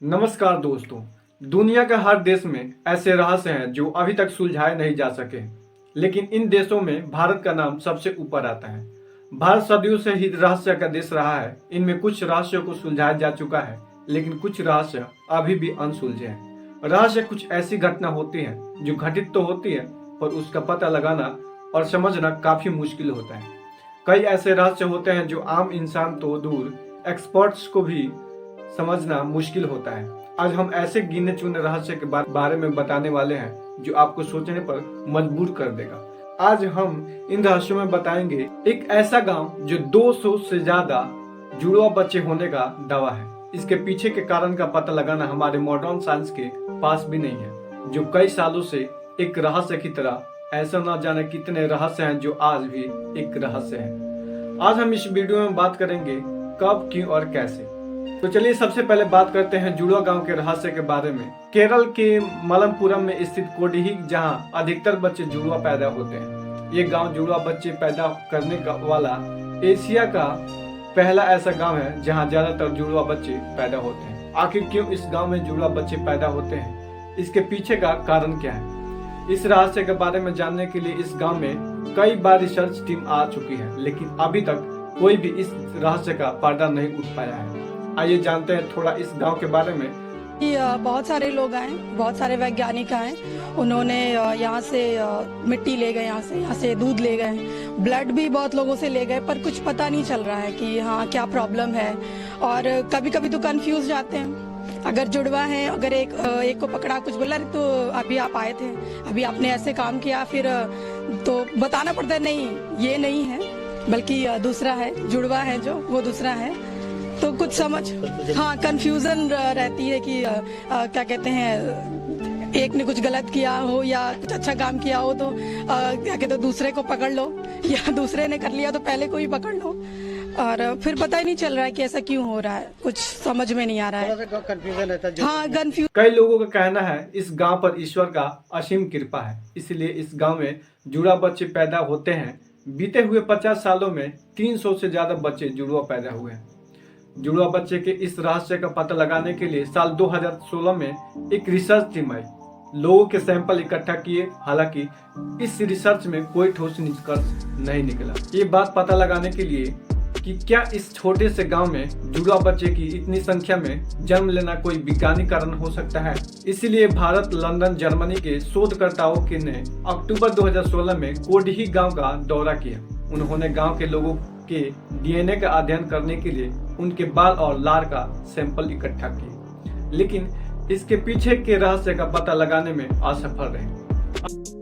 नमस्कार दोस्तों। दुनिया के हर देश में ऐसे रहस्य हैं जो अभी तक सुलझाए नहीं जा सके, लेकिन इन देशों में भारत का नाम सबसे ऊपर आता है। भारत सदियों से ही रहस्य का देश रहा है। इनमें कुछ रहस्यों को सुलझाया जा चुका है, लेकिन कुछ रहस्य अभी भी अनसुलझे हैं। रहस्य कुछ ऐसी घटना होती है जो घटित तो होती है, पर उसका पता लगाना और समझना काफी मुश्किल होता है। कई ऐसे रहस्य होते हैं जो आम इंसान तो दूर, एक्सपर्ट्स को भी समझना मुश्किल होता है। आज हम ऐसे गिने चुने रहस्य के बारे में बताने वाले हैं जो आपको सोचने पर मजबूर कर देगा। आज हम इन रहस्यों में बताएंगे एक ऐसा गांव जो 200 से ज्यादा जुड़वा बच्चे होने का दावा है। इसके पीछे के कारण का पता लगाना हमारे मॉडर्न साइंस के पास भी नहीं है, जो कई सालों से एक रहस्य की तरह। ऐसा न जाने कितने रहस्य हैं जो आज भी एक रहस्य है। आज हम इस वीडियो में बात करेंगे कब, क्यों और कैसे। तो चलिए सबसे पहले बात करते हैं जुड़वा गांव के रहस्य के बारे में। केरल के मलमपुरम में स्थित कोडिही, जहां अधिकतर बच्चे जुड़वा पैदा होते हैं। ये गांव जुड़वा बच्चे पैदा करने का वाला एशिया का पहला ऐसा गांव है जहां ज्यादातर जुड़वा बच्चे पैदा होते हैं। आखिर क्यों इस गांव में जुड़वा बच्चे पैदा होते हैं, इसके पीछे का कारण क्या है? इस रहस्य के बारे में जानने के लिए इस गांव में कई बार रिसर्च टीम आ चुकी है, लेकिन अभी तक कोई भी इस रहस्य का पर्दा नहीं उठ पाया है। आइए जानते हैं थोड़ा इस गांव के बारे में। बहुत सारे लोग आए, बहुत सारे वैज्ञानिक आए। उन्होंने यहाँ से मिट्टी ले गए, यहाँ से दूध ले गए, ब्लड भी बहुत लोगों से ले गए, पर कुछ पता नहीं चल रहा है कि हाँ क्या प्रॉब्लम है। और कभी कभी तो कंफ्यूज जाते हैं। अगर जुड़वा है, अगर एक को पकड़ा, कुछ बोला तो अभी आप आए थे, अभी आपने ऐसे काम किया, फिर तो बताना पड़ता है नहीं ये नहीं है बल्कि दूसरा है, जुड़वा है जो वो दूसरा है। तो कुछ समझ कंफ्यूजन रहती है कि क्या कहते हैं, एक ने कुछ गलत किया हो या कुछ अच्छा काम किया हो तो क्या कहते हैं दूसरे को पकड़ लो, या दूसरे ने कर लिया तो पहले को ही पकड़ लो, और फिर पता ही नहीं चल रहा है कि ऐसा क्यों हो रहा है, कुछ समझ में नहीं आ रहा है। कंफ्यूजन। कई लोगों का कहना है इस गांव पर ईश्वर का असीम कृपा है, इसलिए इस गांव में जुड़वा बच्चे पैदा होते हैं। बीते हुए 50 सालों में 300 से ज्यादा बच्चे जुड़वा पैदा हुए हैं। जुड़वा बच्चे के इस रहस्य का पता लगाने के लिए साल 2016 में एक रिसर्च टीम आई। लोगों के सैंपल इकट्ठा किए, हालांकि इस रिसर्च में कोई ठोस निष्कर्ष नहीं निकला। ये बात पता लगाने के लिए कि क्या इस छोटे से गांव में जुड़वा बच्चे की इतनी संख्या में जन्म लेना कोई वैज्ञानिक कारण हो सकता है, इसीलिए भारत, लंदन, जर्मनी के शोधकर्ताओं ने अक्टूबर 2016 में कोडिही गाँव का दौरा किया। उन्होंने गाँव के लोगों के डीएनए का अध्ययन करने के लिए उनके बाल और लार का सैंपल इकट्ठा किए, लेकिन इसके पीछे के रहस्य का पता लगाने में असफल रहे।